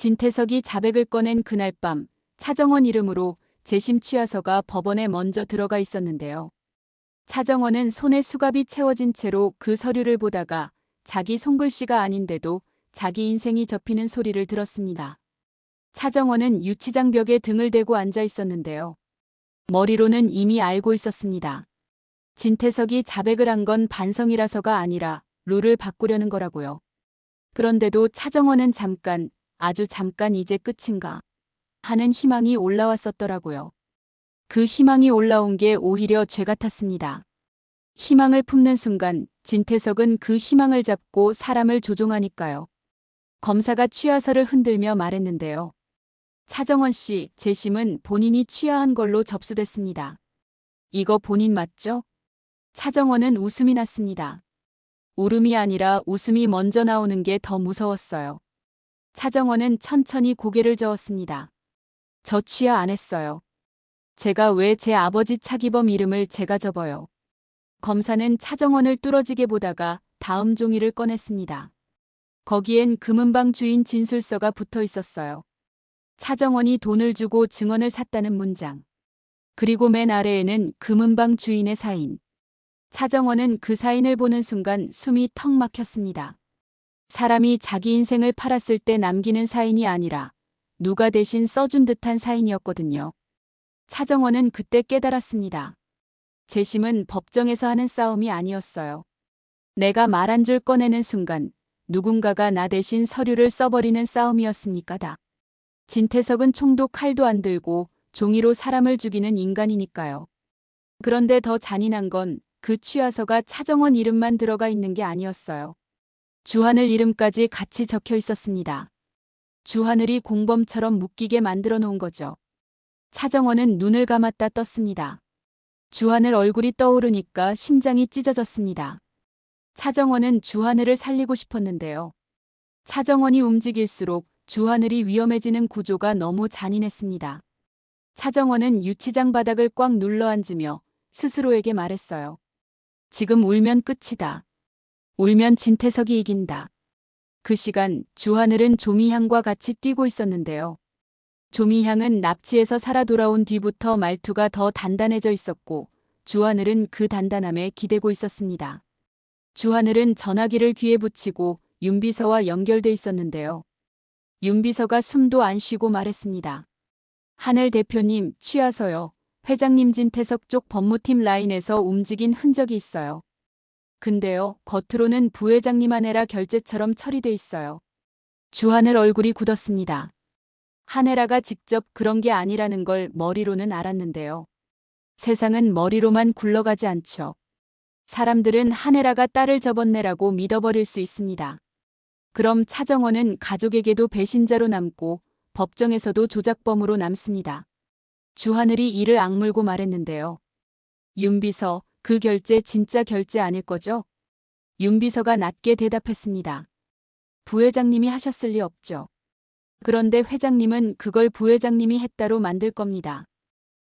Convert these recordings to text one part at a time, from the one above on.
진태석이 자백을 꺼낸 그날 밤 차정원 이름으로 재심 취하서가 법원에 먼저 들어가 있었는데요. 차정원은 손에 수갑이 채워진 채로 그 서류를 보다가 자기 손글씨가 아닌데도 자기 인생이 접히는 소리를 들었습니다. 차정원은 유치장 벽에 등을 대고 앉아 있었는데요. 머리로는 이미 알고 있었습니다. 진태석이 자백을 한 건 반성이라서가 아니라 룰을 바꾸려는 거라고요. 그런데도 차정원은 잠깐, 아주 잠깐 이제 끝인가 하는 희망이 올라왔었더라고요. 그 희망이 올라온 게 오히려 죄 같았습니다. 희망을 품는 순간 진태석은 그 희망을 잡고 사람을 조종하니까요. 검사가 취하서를 흔들며 말했는데요. 차정원 씨, 재심은 본인이 취하한 걸로 접수됐습니다. 이거 본인 맞죠? 차정원은 웃음이 났습니다. 울음이 아니라 웃음이 먼저 나오는 게 더 무서웠어요. 차정원은 천천히 고개를 저었습니다. 저 취하 안 했어요. 제가 왜 제 아버지 차기범 이름을 제가 접어요. 검사는 차정원을 뚫어지게 보다가 다음 종이를 꺼냈습니다. 거기엔 금은방 주인 진술서가 붙어 있었어요. 차정원이 돈을 주고 증언을 샀다는 문장. 그리고 맨 아래에는 금은방 주인의 사인. 차정원은 그 사인을 보는 순간 숨이 턱 막혔습니다. 사람이 자기 인생을 팔았을 때 남기는 사인이 아니라 누가 대신 써준 듯한 사인이었거든요. 차정원은 그때 깨달았습니다. 재심은 법정에서 하는 싸움이 아니었어요. 내가 말 한 줄 꺼내는 순간 누군가가 나 대신 서류를 써버리는 싸움이었으니까다. 진태석은 총도 칼도 안 들고 종이로 사람을 죽이는 인간이니까요. 그런데 더 잔인한 건 그 취하서가 차정원 이름만 들어가 있는 게 아니었어요. 주하늘 이름까지 같이 적혀 있었습니다. 주하늘이 공범처럼 묶이게 만들어 놓은 거죠. 차정원은 눈을 감았다 떴습니다. 주하늘 얼굴이 떠오르니까 심장이 찢어졌습니다. 차정원은 주하늘을 살리고 싶었는데요. 차정원이 움직일수록 주하늘이 위험해지는 구조가 너무 잔인했습니다. 차정원은 유치장 바닥을 꽉 눌러 앉으며 스스로에게 말했어요. 지금 울면 끝이다. 울면 진태석이 이긴다. 그 시간 주하늘은 조미향과 같이 뛰고 있었는데요. 조미향은 납치에서 살아 돌아온 뒤부터 말투가 더 단단해져 있었고 주하늘은 그 단단함에 기대고 있었습니다. 주하늘은 전화기를 귀에 붙이고 윤비서와 연결돼 있었는데요. 윤비서가 숨도 안 쉬고 말했습니다. 하늘 대표님, 취하서요. 회장님 진태석 쪽 법무팀 라인에서 움직인 흔적이 있어요. 근데요, 겉으로는 부회장님 아내라 결제처럼 처리돼 있어요. 주하늘 얼굴이 굳었습니다. 하네라가 직접 그런 게 아니라는 걸 머리로는 알았는데요. 세상은 머리로만 굴러가지 않죠. 사람들은 하네라가 딸을 접었네라고 믿어버릴 수 있습니다. 그럼 차정원은 가족에게도 배신자로 남고 법정에서도 조작범으로 남습니다. 주하늘이 이를 악물고 말했는데요. 윤비서, 그 결제 진짜 결제 아닐 거죠? 윤비서가 낮게 대답했습니다. 부회장님이 하셨을 리 없죠. 그런데 회장님은 그걸 부회장님이 했다로 만들 겁니다.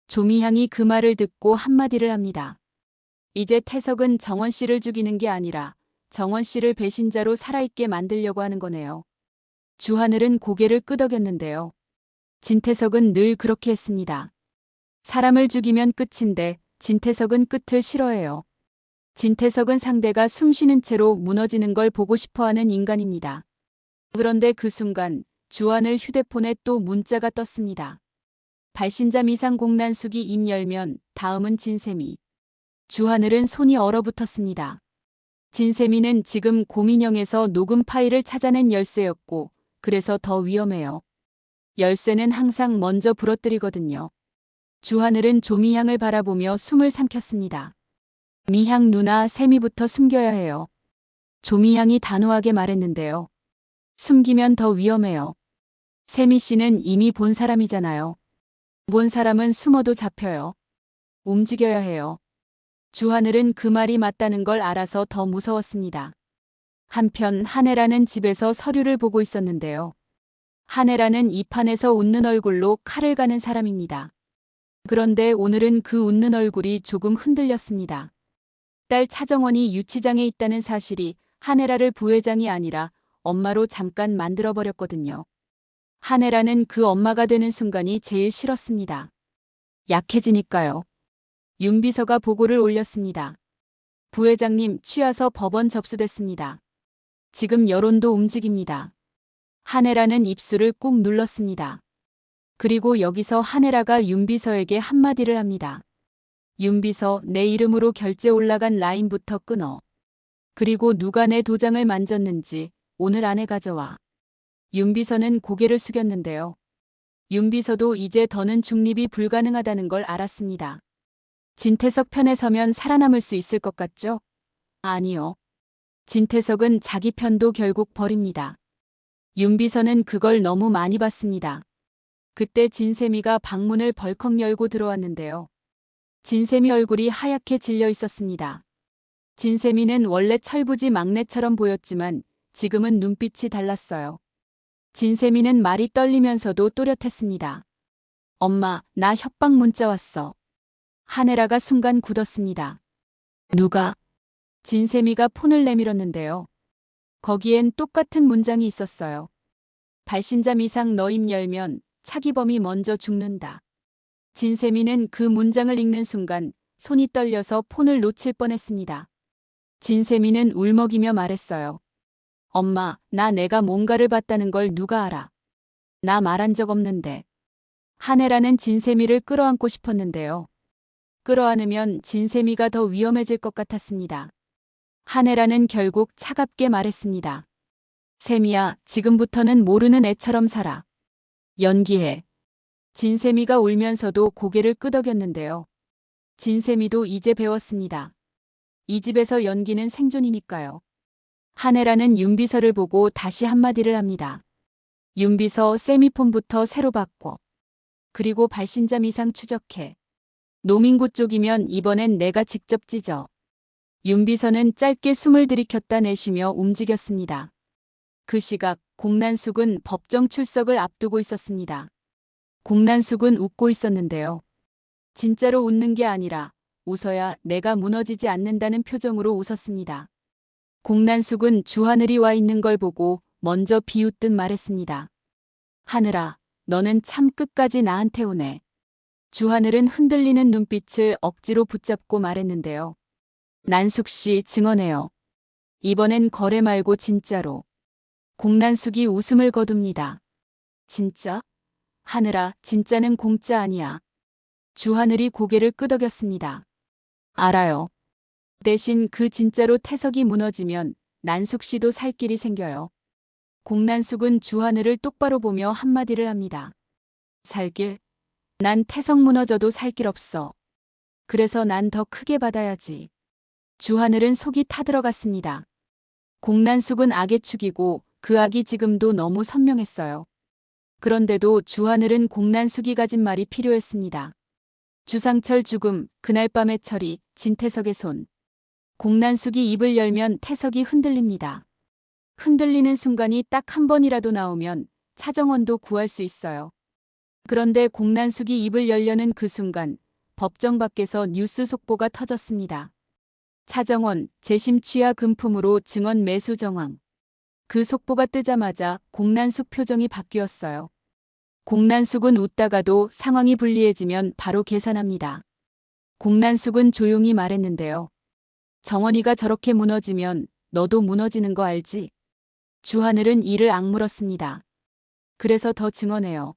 조미향이 그 말을 듣고 한마디를 합니다. 이제 태석은 정원 씨를 죽이는 게 아니라 정원 씨를 배신자로 살아있게 만들려고 하는 거네요. 주하늘은 고개를 끄덕였는데요. 진태석은 늘 그렇게 했습니다. 사람을 죽이면 끝인데 진태석은 끝을 싫어해요. 진태석은 상대가 숨쉬는 채로 무너지는 걸 보고 싶어하는 인간입니다. 그런데 그 순간 주하늘 휴대폰에 또 문자가 떴습니다. 발신자 미상 공란숙이 입 열면 다음은 진세미. 주하늘은 손이 얼어붙었습니다. 진세미는 지금 고민형에서 녹음 파일을 찾아낸 열쇠였고 그래서 더 위험해요. 열쇠는 항상 먼저 부러뜨리거든요. 주하늘은 조미향을 바라보며 숨을 삼켰습니다. 미향 누나, 세미부터 숨겨야 해요. 조미향이 단호하게 말했는데요. 숨기면 더 위험해요. 세미 씨는 이미 본 사람이잖아요. 본 사람은 숨어도 잡혀요. 움직여야 해요. 주하늘은 그 말이 맞다는 걸 알아서 더 무서웠습니다. 한편 한혜라는 집에서 서류를 보고 있었는데요. 한혜라는 이 판에서 웃는 얼굴로 칼을 가는 사람입니다. 그런데 오늘은 그 웃는 얼굴이 조금 흔들렸습니다. 딸 차정원이 유치장에 있다는 사실이 한혜라를 부회장이 아니라 엄마로 잠깐 만들어버렸거든요. 한혜라는 그 엄마가 되는 순간이 제일 싫었습니다. 약해지니까요. 윤비서가 보고를 올렸습니다. 부회장님 취하서 법원 접수됐습니다. 지금 여론도 움직입니다. 한혜라는 입술을 꾹 눌렀습니다. 그리고 여기서 한혜라가 윤비서에게 한마디를 합니다. 윤비서, 내 이름으로 결제 올라간 라인부터 끊어. 그리고 누가 내 도장을 만졌는지 오늘 안에 가져와. 윤비서는 고개를 숙였는데요. 윤비서도 이제 더는 중립이 불가능하다는 걸 알았습니다. 진태석 편에 서면 살아남을 수 있을 것 같죠? 아니요. 진태석은 자기 편도 결국 버립니다. 윤비서는 그걸 너무 많이 봤습니다. 그때 진세미가 방문을 벌컥 열고 들어왔는데요. 진세미 얼굴이 하얗게 질려 있었습니다. 진세미는 원래 철부지 막내처럼 보였지만 지금은 눈빛이 달랐어요. 진세미는 말이 떨리면서도 또렷했습니다. 엄마, 나 협박 문자 왔어. 한혜라가 순간 굳었습니다. 누가? 진세미가 폰을 내밀었는데요. 거기엔 똑같은 문장이 있었어요. 발신자 미상 너 입 열면 차기범이 먼저 죽는다. 진세미는 그 문장을 읽는 순간 손이 떨려서 폰을 놓칠 뻔했습니다. 진세미는 울먹이며 말했어요. 엄마, 내가 뭔가를 봤다는 걸 누가 알아? 나 말한 적 없는데. 한혜라는 진세미를 끌어안고 싶었는데요. 끌어안으면 진세미가 더 위험해질 것 같았습니다. 한혜라는 결국 차갑게 말했습니다. 세미야, 지금부터는 모르는 애처럼 살아. 연기해. 진세미가 울면서도 고개를 끄덕였는데요. 진세미도 이제 배웠습니다. 이 집에서 연기는 생존이니까요. 한혜라는 윤비서를 보고 다시 한마디를 합니다. 윤비서, 세미폰부터 새로 바꿔. 그리고 발신자 미상 추적해. 노민구 쪽이면 이번엔 내가 직접 찢어. 윤비서는 짧게 숨을 들이켰다 내쉬며 움직였습니다. 그 시각 공난숙은 법정 출석을 앞두고 있었습니다. 공난숙은 웃고 있었는데요. 진짜로 웃는 게 아니라 웃어야 내가 무너지지 않는다는 표정으로 웃었습니다. 공난숙은 주하늘이 와 있는 걸 보고 먼저 비웃듯 말했습니다. 하늘아, 너는 참 끝까지 나한테 오네. 주하늘은 흔들리는 눈빛을 억지로 붙잡고 말했는데요. 난숙 씨 증언해요. 이번엔 거래 말고 진짜로. 공난숙이 웃음을 거둡니다. 진짜? 하늘아, 진짜는 공짜 아니야. 주하늘이 고개를 끄덕였습니다. 알아요. 대신 그 진짜로 태석이 무너지면 난숙 씨도 살 길이 생겨요. 공난숙은 주하늘을 똑바로 보며 한마디를 합니다. 살 길? 난 태석 무너져도 살 길 없어. 그래서 난 더 크게 받아야지. 주하늘은 속이 타들어갔습니다. 공난숙은 악의 축이고 그 악이 지금도 너무 선명했어요. 그런데도 주하늘은 공난숙이 가진 말이 필요했습니다. 주상철 죽음, 그날 밤의 처리, 진태석의 손. 공난숙이 입을 열면 태석이 흔들립니다. 흔들리는 순간이 딱 한 번이라도 나오면 차정원도 구할 수 있어요. 그런데 공난숙이 입을 열려는 그 순간 법정 밖에서 뉴스 속보가 터졌습니다. 차정원, 재심 취하 금품으로 증언 매수 정황. 그 속보가 뜨자마자 공난숙 표정이 바뀌었어요. 공난숙은 웃다가도 상황이 불리해지면 바로 계산합니다. 공난숙은 조용히 말했는데요. 정원이가 저렇게 무너지면 너도 무너지는 거 알지? 주하늘은 이를 악물었습니다. 그래서 더 증언해요.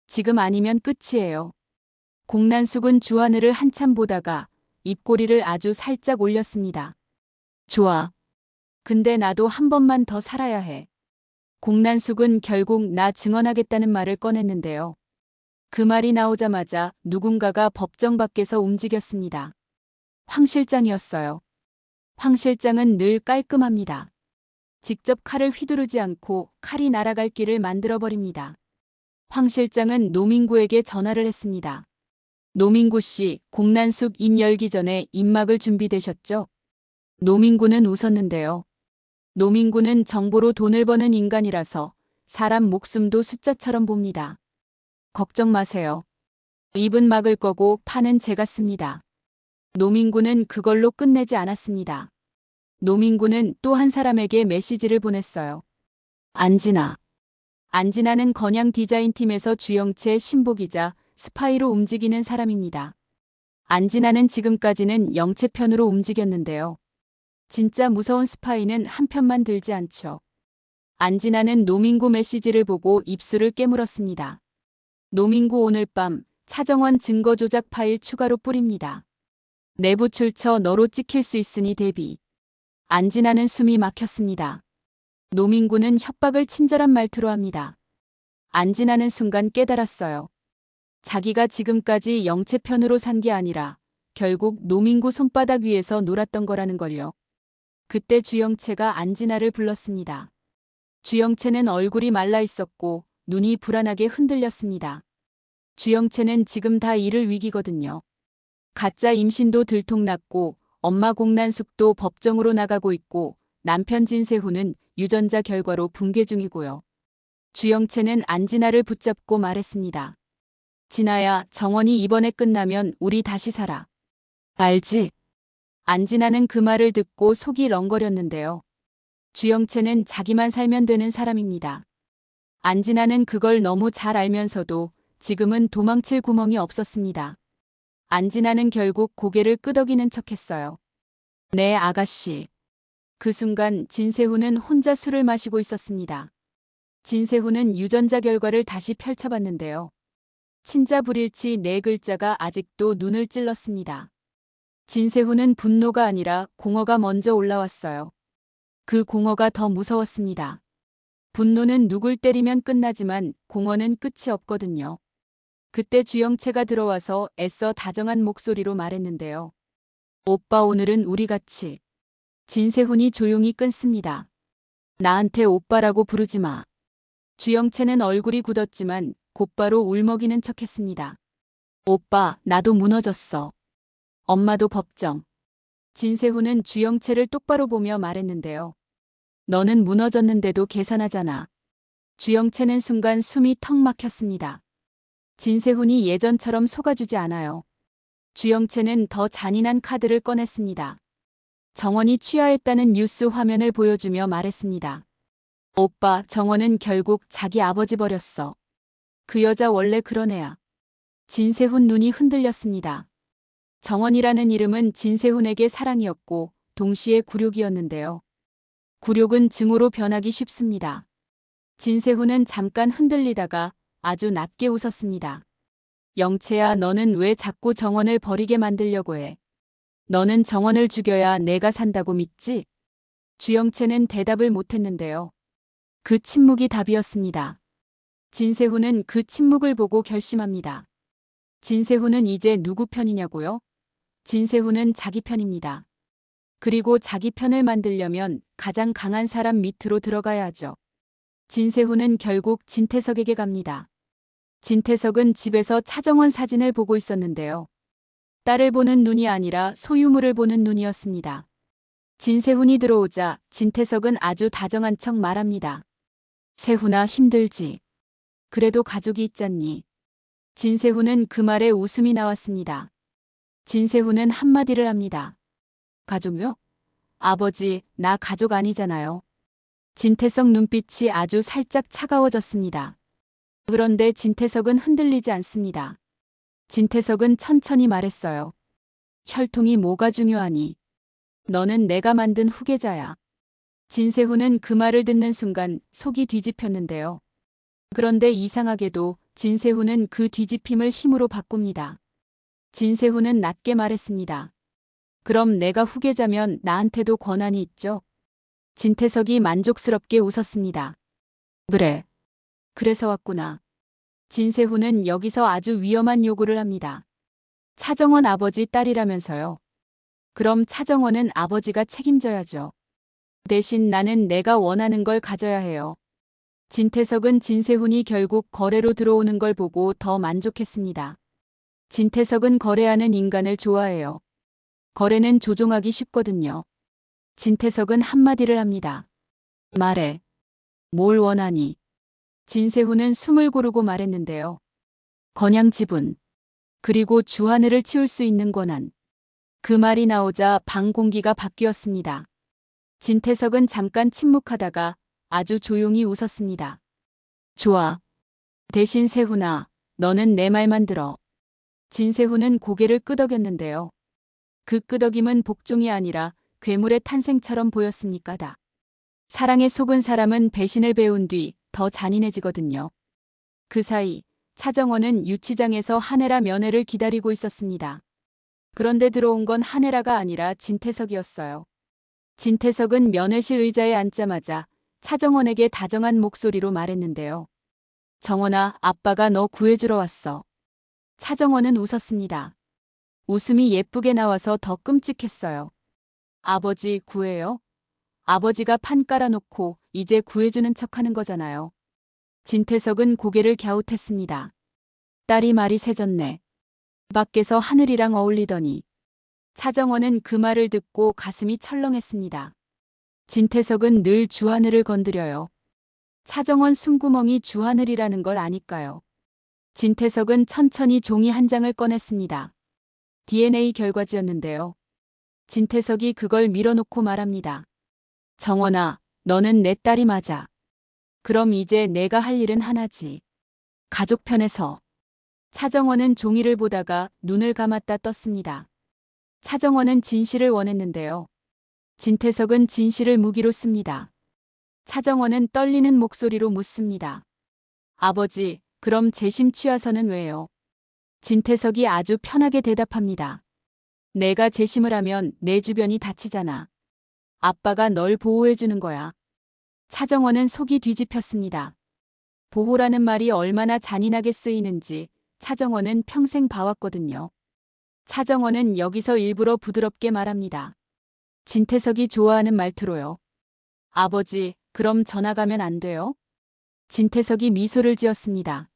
지금 아니면 끝이에요. 공난숙은 주하늘을 한참 보다가 입꼬리를 아주 살짝 올렸습니다. 좋아. 근데 나도 한 번만 더 살아야 해. 공난숙은 결국 나 증언하겠다는 말을 꺼냈는데요. 그 말이 나오자마자 누군가가 법정 밖에서 움직였습니다. 황 실장이었어요. 황 실장은 늘 깔끔합니다. 직접 칼을 휘두르지 않고 칼이 날아갈 길을 만들어버립니다. 황 실장은 노민구에게 전화를 했습니다. 노민구 씨, 공난숙 입 열기 전에 입막을 준비되셨죠? 노민구는 웃었는데요. 노민구는 정보로 돈을 버는 인간이라서 사람 목숨도 숫자처럼 봅니다. 걱정 마세요. 입은 막을 거고 판은 제가 씁니다. 노민구는 그걸로 끝내지 않았습니다. 노민구는 또 한 사람에게 메시지를 보냈어요. 안진아. 안진아는 건양 디자인팀에서 주영채 신복이자 스파이로 움직이는 사람입니다. 안진아는 지금까지는 영채 편으로 움직였는데요. 진짜 무서운 스파이는 한 편만 들지 않죠. 안진아는 노민구 메시지를 보고 입술을 깨물었습니다. 노민구 오늘 밤 차정원 증거 조작 파일 추가로 뿌립니다. 내부 출처 너로 찍힐 수 있으니 대비. 안진아는 숨이 막혔습니다. 노민구는 협박을 친절한 말투로 합니다. 안진아는 순간 깨달았어요. 자기가 지금까지 영채 편으로 산 게 아니라 결국 노민구 손바닥 위에서 놀았던 거라는 걸요. 그때 주영채가 안진아를 불렀습니다. 주영채는 얼굴이 말라 있었고 눈이 불안하게 흔들렸습니다. 주영채는 지금 다 잃을 위기거든요. 가짜 임신도 들통났고 엄마 공난숙도 법정으로 나가고 있고 남편 진세훈은 유전자 결과로 붕괴 중이고요. 주영채는 안진아를 붙잡고 말했습니다. 진아야, 정원이 이번에 끝나면 우리 다시 살아. 알지? 안진아는 그 말을 듣고 속이 렁거렸는데요. 주영채는 자기만 살면 되는 사람입니다. 안진아는 그걸 너무 잘 알면서도 지금은 도망칠 구멍이 없었습니다. 안진아는 결국 고개를 끄덕이는 척했어요. 네, 아가씨. 그 순간 진세훈은 혼자 술을 마시고 있었습니다. 진세훈은 유전자 결과를 다시 펼쳐봤는데요. 친자 불일치 4글자가 아직도 눈을 찔렀습니다. 진세훈은 분노가 아니라 공허가 먼저 올라왔어요. 그 공허가 더 무서웠습니다. 분노는 누굴 때리면 끝나지만 공허는 끝이 없거든요. 그때 주영채가 들어와서 애써 다정한 목소리로 말했는데요. 오빠, 오늘은 우리 같이. 진세훈이 조용히 끊습니다. 나한테 오빠라고 부르지 마. 주영채는 얼굴이 굳었지만 곧바로 울먹이는 척했습니다. 오빠, 나도 무너졌어. 엄마도 법정. 진세훈은 주영채를 똑바로 보며 말했는데요. 너는 무너졌는데도 계산하잖아. 주영채는 순간 숨이 턱 막혔습니다. 진세훈이 예전처럼 속아주지 않아요. 주영채는 더 잔인한 카드를 꺼냈습니다. 정원이 취하했다는 뉴스 화면을 보여주며 말했습니다. 오빠, 정원은 결국 자기 아버지 버렸어. 그 여자 원래 그런 애야. 진세훈 눈이 흔들렸습니다. 정원이라는 이름은 진세훈에게 사랑이었고 동시에 굴욕이었는데요. 굴욕은 증오로 변하기 쉽습니다. 진세훈은 잠깐 흔들리다가 아주 낮게 웃었습니다. 영채야, 너는 왜 자꾸 정원을 버리게 만들려고 해? 너는 정원을 죽여야 내가 산다고 믿지? 주영채는 대답을 못했는데요. 그 침묵이 답이었습니다. 진세훈은 그 침묵을 보고 결심합니다. 진세훈은 이제 누구 편이냐고요? 진세훈은 자기 편입니다. 그리고 자기 편을 만들려면 가장 강한 사람 밑으로 들어가야 하죠. 진세훈은 결국 진태석에게 갑니다. 진태석은 집에서 차정원 사진을 보고 있었는데요. 딸을 보는 눈이 아니라 소유물을 보는 눈이었습니다. 진세훈이 들어오자 진태석은 아주 다정한 척 말합니다. 세훈아, 힘들지. 그래도 가족이 있잖니. 진세훈은 그 말에 웃음이 나왔습니다. 진세훈은 한마디를 합니다. 가족요? 아버지, 나 가족 아니잖아요. 진태석 눈빛이 아주 살짝 차가워졌습니다. 그런데 진태석은 흔들리지 않습니다. 진태석은 천천히 말했어요. 혈통이 뭐가 중요하니? 너는 내가 만든 후계자야. 진세훈은 그 말을 듣는 순간 속이 뒤집혔는데요. 그런데 이상하게도 진세훈은 그 뒤집힘을 힘으로 바꿉니다. 진세훈은 낮게 말했습니다. 그럼 내가 후계자면 나한테도 권한이 있죠? 진태석이 만족스럽게 웃었습니다. 그래. 그래서 왔구나. 진세훈은 여기서 아주 위험한 요구를 합니다. 차정원 아버지 딸이라면서요. 그럼 차정원은 아버지가 책임져야죠. 대신 나는 내가 원하는 걸 가져야 해요. 진태석은 진세훈이 결국 거래로 들어오는 걸 보고 더 만족했습니다. 진태석은 거래하는 인간을 좋아해요. 거래는 조종하기 쉽거든요. 진태석은 한마디를 합니다. 말해. 뭘 원하니? 진세훈은 숨을 고르고 말했는데요. 건양 지분. 그리고 주하늘을 치울 수 있는 권한. 그 말이 나오자 방 공기가 바뀌었습니다. 진태석은 잠깐 침묵하다가 아주 조용히 웃었습니다. 좋아. 대신 세훈아, 너는 내 말만 들어. 진세훈은 고개를 끄덕였는데요. 그 끄덕임은 복종이 아니라 괴물의 탄생처럼 보였으니까다. 사랑에 속은 사람은 배신을 배운 뒤 더 잔인해지거든요. 그 사이 차정원은 유치장에서 한혜라 면회를 기다리고 있었습니다. 그런데 들어온 건 한혜라가 아니라 진태석이었어요. 진태석은 면회실 의자에 앉자마자 차정원에게 다정한 목소리로 말했는데요. 정원아, 아빠가 너 구해주러 왔어. 차정원은 웃었습니다. 웃음이 예쁘게 나와서 더 끔찍했어요. 아버지 구해요? 아버지가 판 깔아놓고 이제 구해주는 척하는 거잖아요. 진태석은 고개를 갸웃했습니다. 딸이 말이 새졌네. 밖에서 하늘이랑 어울리더니. 차정원은 그 말을 듣고 가슴이 철렁했습니다. 진태석은 늘 주하늘을 건드려요. 차정원 숨구멍이 주하늘이라는 걸 아니까요. 진태석은 천천히 종이 한 장을 꺼냈습니다. DNA 결과지였는데요. 진태석이 그걸 밀어놓고 말합니다. 정원아, 너는 내 딸이 맞아. 그럼 이제 내가 할 일은 하나지. 가족 편에서. 차정원은 종이를 보다가 눈을 감았다 떴습니다. 차정원은 진실을 원했는데요. 진태석은 진실을 무기로 씁니다. 차정원은 떨리는 목소리로 묻습니다. 아버지, 그럼 재심 취하서는 왜요? 진태석이 아주 편하게 대답합니다. 내가 재심을 하면 내 주변이 다치잖아. 아빠가 널 보호해주는 거야. 차정원은 속이 뒤집혔습니다. 보호라는 말이 얼마나 잔인하게 쓰이는지 차정원은 평생 봐왔거든요. 차정원은 여기서 일부러 부드럽게 말합니다. 진태석이 좋아하는 말투로요. 아버지, 그럼 전화 가면 안 돼요? 진태석이 미소를 지었습니다.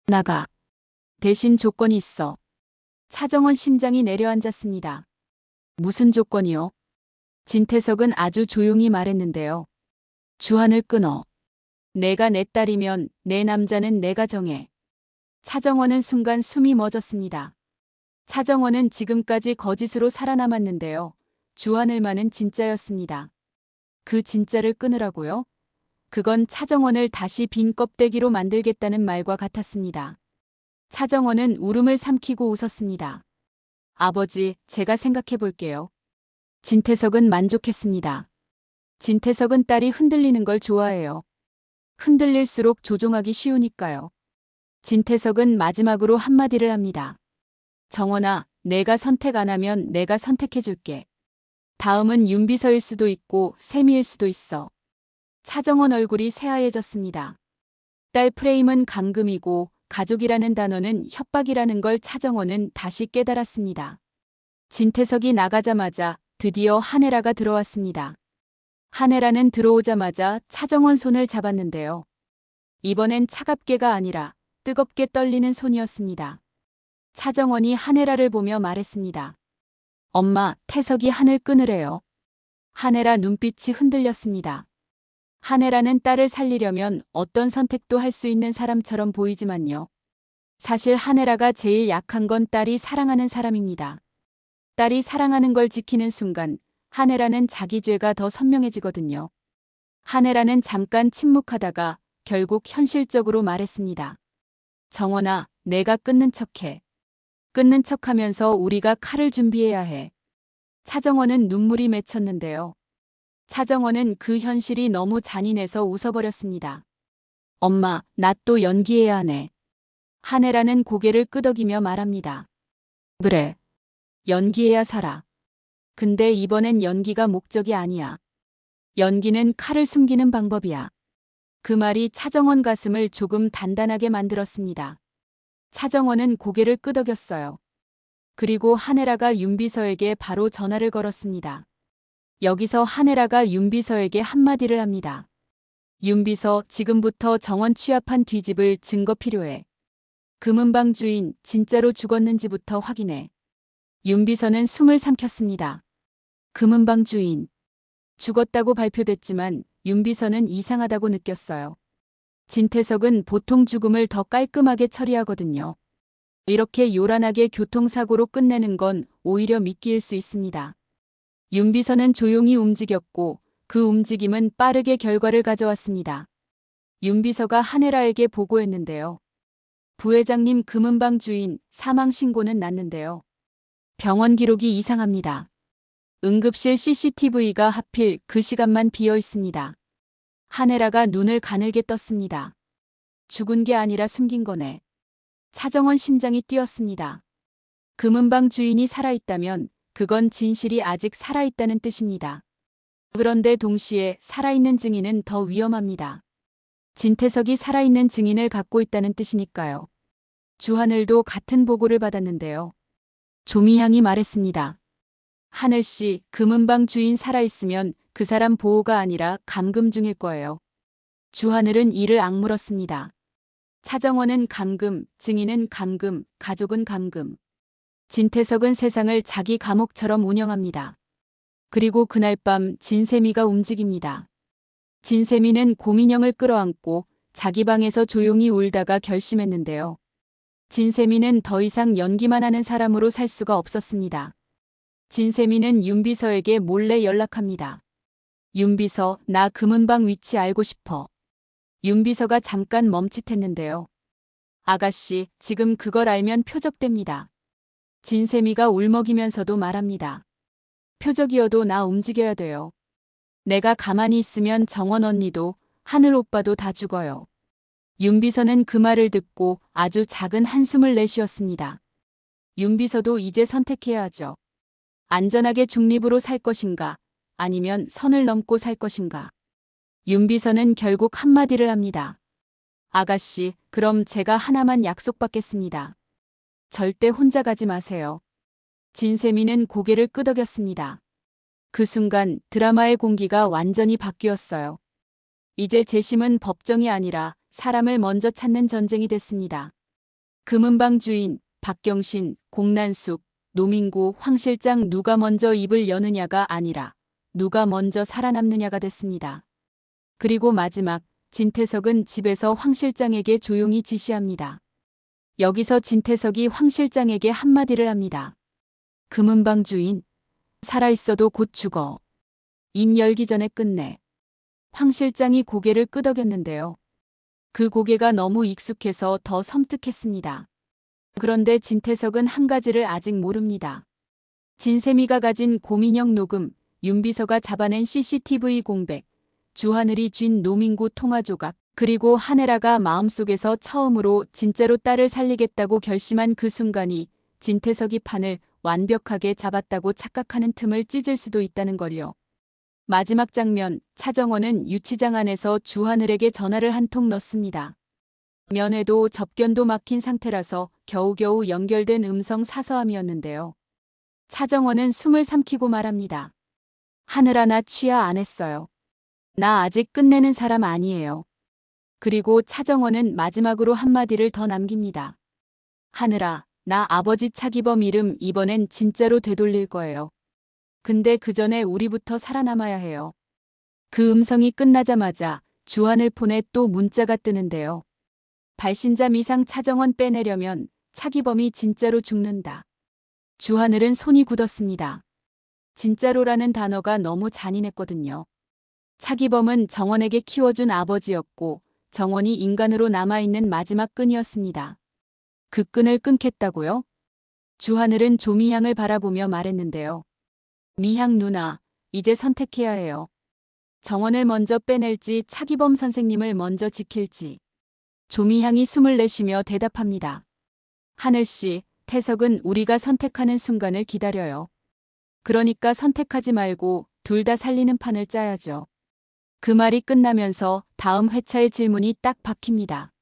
나가. 대신 조건이 있어. 차정원 심장이 내려앉았습니다. 무슨 조건이요? 진태석은 아주 조용히 말했는데요. 주한을 끊어. 내가 내 딸이면 내 남자는 내가 정해. 차정원은 순간 숨이 멎었습니다. 차정원은 지금까지 거짓으로 살아남았는데요. 주하늘만은 진짜였습니다. 그 진짜를 끊으라고요? 그건 차정원을 다시 빈 껍데기로 만들겠다는 말과 같았습니다. 차정원은 울음을 삼키고 웃었습니다. 아버지, 제가 생각해 볼게요. 진태석은 만족했습니다. 진태석은 딸이 흔들리는 걸 좋아해요. 흔들릴수록 조종하기 쉬우니까요. 진태석은 마지막으로 한마디를 합니다. 정원아, 내가 선택 안 하면 내가 선택해 줄게. 다음은 윤비서일 수도 있고 세미일 수도 있어. 차정원 얼굴이 새하얘졌습니다. 딸 프레임은 감금이고 가족이라는 단어는 협박이라는 걸 차정원은 다시 깨달았습니다. 진태석이 나가자마자 드디어 한혜라가 들어왔습니다. 한혜라는 들어오자마자 차정원 손을 잡았는데요. 이번엔 차갑게가 아니라 뜨겁게 떨리는 손이었습니다. 차정원이 한혜라를 보며 말했습니다. 엄마, 태석이 한을 끊으래요. 한혜라 눈빛이 흔들렸습니다. 한혜라는 딸을 살리려면 어떤 선택도 할 수 있는 사람처럼 보이지만요. 사실 한혜라가 제일 약한 건 딸이 사랑하는 사람입니다. 딸이 사랑하는 걸 지키는 순간 한혜라는 자기 죄가 더 선명해지거든요. 한혜라는 잠깐 침묵하다가 결국 현실적으로 말했습니다. 정원아, 내가 끊는 척해. 끊는 척하면서 우리가 칼을 준비해야 해. 차정원은 눈물이 맺혔는데요. 차정원은 그 현실이 너무 잔인해서 웃어버렸습니다. 엄마, 나 또 연기해야 하네. 한혜라는 고개를 끄덕이며 말합니다. 그래. 연기해야 살아. 근데 이번엔 연기가 목적이 아니야. 연기는 칼을 숨기는 방법이야. 그 말이 차정원 가슴을 조금 단단하게 만들었습니다. 차정원은 고개를 끄덕였어요. 그리고 한혜라가 윤비서에게 바로 전화를 걸었습니다. 여기서 한혜라가 윤비서에게 한마디를 합니다. 윤비서, 지금부터 정원 취합한 뒤집을 증거 필요해. 금은방 주인 진짜로 죽었는지부터 확인해. 윤비서는 숨을 삼켰습니다. 금은방 주인. 죽었다고 발표됐지만 윤비서는 이상하다고 느꼈어요. 진태석은 보통 죽음을 더 깔끔하게 처리하거든요. 이렇게 요란하게 교통사고로 끝내는 건 오히려 미끼일 수 있습니다. 윤비서는 조용히 움직였고 그 움직임은 빠르게 결과를 가져왔습니다. 윤비서가 한혜라에게 보고했는데요. 부회장님 금은방 주인 사망 신고는 났는데요. 병원 기록이 이상합니다. 응급실 CCTV가 하필 그 시간만 비어 있습니다. 한혜라가 눈을 가늘게 떴습니다. 죽은 게 아니라 숨긴 거네. 차정원 심장이 뛰었습니다. 금은방 주인이 살아있다면 그건 진실이 아직 살아있다는 뜻입니다. 그런데 동시에 살아있는 증인은 더 위험합니다. 진태석이 살아있는 증인을 갖고 있다는 뜻이니까요. 주하늘도 같은 보고를 받았는데요. 조미향이 말했습니다. 하늘씨, 금은방 주인 살아있으면 그 사람 보호가 아니라 감금 중일 거예요. 주하늘은 이를 악물었습니다. 차정원은 감금, 증인은 감금, 가족은 감금. 진태석은 세상을 자기 감옥처럼 운영합니다. 그리고 그날 밤 진세미가 움직입니다. 진세미는 고민영을 끌어안고 자기 방에서 조용히 울다가 결심했는데요. 진세미는 더 이상 연기만 하는 사람으로 살 수가 없었습니다. 진세미는 윤비서에게 몰래 연락합니다. 윤비서, 나 금은방 위치 알고 싶어. 윤비서가 잠깐 멈칫했는데요. 아가씨, 지금 그걸 알면 표적됩니다. 진세미가 울먹이면서도 말합니다. 표적이어도 나 움직여야 돼요. 내가 가만히 있으면 정원 언니도 하늘 오빠도 다 죽어요. 윤비서는 그 말을 듣고 아주 작은 한숨을 내쉬었습니다. 윤비서도 이제 선택해야 하죠. 안전하게 중립으로 살 것인가, 아니면 선을 넘고 살 것인가. 윤비서는 결국 한마디를 합니다. 아가씨, 그럼 제가 하나만 약속받겠습니다. 절대 혼자 가지 마세요. 진세미는 고개를 끄덕였습니다. 그 순간 드라마의 공기가 완전히 바뀌었어요. 이제 재심은 법정이 아니라 사람을 먼저 찾는 전쟁이 됐습니다. 금은방 주인, 박경신, 공난숙, 노민구, 황 실장 누가 먼저 입을 여느냐가 아니라 누가 먼저 살아남느냐가 됐습니다. 그리고 마지막, 진태석은 집에서 황 실장에게 조용히 지시합니다. 여기서 진태석이 황 실장에게 한마디를 합니다. 금은방 주인, 살아있어도 곧 죽어. 입 열기 전에 끝내. 황 실장이 고개를 끄덕였는데요. 그 고개가 너무 익숙해서 더 섬뜩했습니다. 그런데 진태석은 한 가지를 아직 모릅니다. 진세미가 가진 고민형 녹음, 윤비서가 잡아낸 CCTV 공백, 주하늘이 쥔 노민구 통화 조각, 그리고 한혜라가 마음속에서 처음으로 진짜로 딸을 살리겠다고 결심한 그 순간이 진태석이 판을 완벽하게 잡았다고 착각하는 틈을 찢을 수도 있다는 걸요. 마지막 장면, 차정원은 유치장 안에서 주하늘에게 전화를 한 통 넣습니다. 면회도 접견도 막힌 상태라서 겨우겨우 연결된 음성 사서함이었는데요. 차정원은 숨을 삼키고 말합니다. 하늘아, 나 취하 안 했어요. 나 아직 끝내는 사람 아니에요. 그리고 차정원은 마지막으로 한마디를 더 남깁니다. 하늘아, 나 아버지 차기범 이름 이번엔 진짜로 되돌릴 거예요. 근데 그 전에 우리부터 살아남아야 해요. 그 음성이 끝나자마자 주하늘 폰에 또 문자가 뜨는데요. 발신자 미상 차정원 빼내려면 차기범이 진짜로 죽는다. 주하늘은 손이 굳었습니다. 진짜로라는 단어가 너무 잔인했거든요. 차기범은 정원에게 키워준 아버지였고 정원이 인간으로 남아있는 마지막 끈이었습니다. 그 끈을 끊겠다고요? 주하늘은 조미향을 바라보며 말했는데요. 미향 누나, 이제 선택해야 해요. 정원을 먼저 빼낼지 차기범 선생님을 먼저 지킬지. 조미향이 숨을 내쉬며 대답합니다. 하늘씨, 태석은 우리가 선택하는 순간을 기다려요. 그러니까 선택하지 말고 둘 다 살리는 판을 짜야죠. 그 말이 끝나면서 다음 회차의 질문이 딱 박힙니다.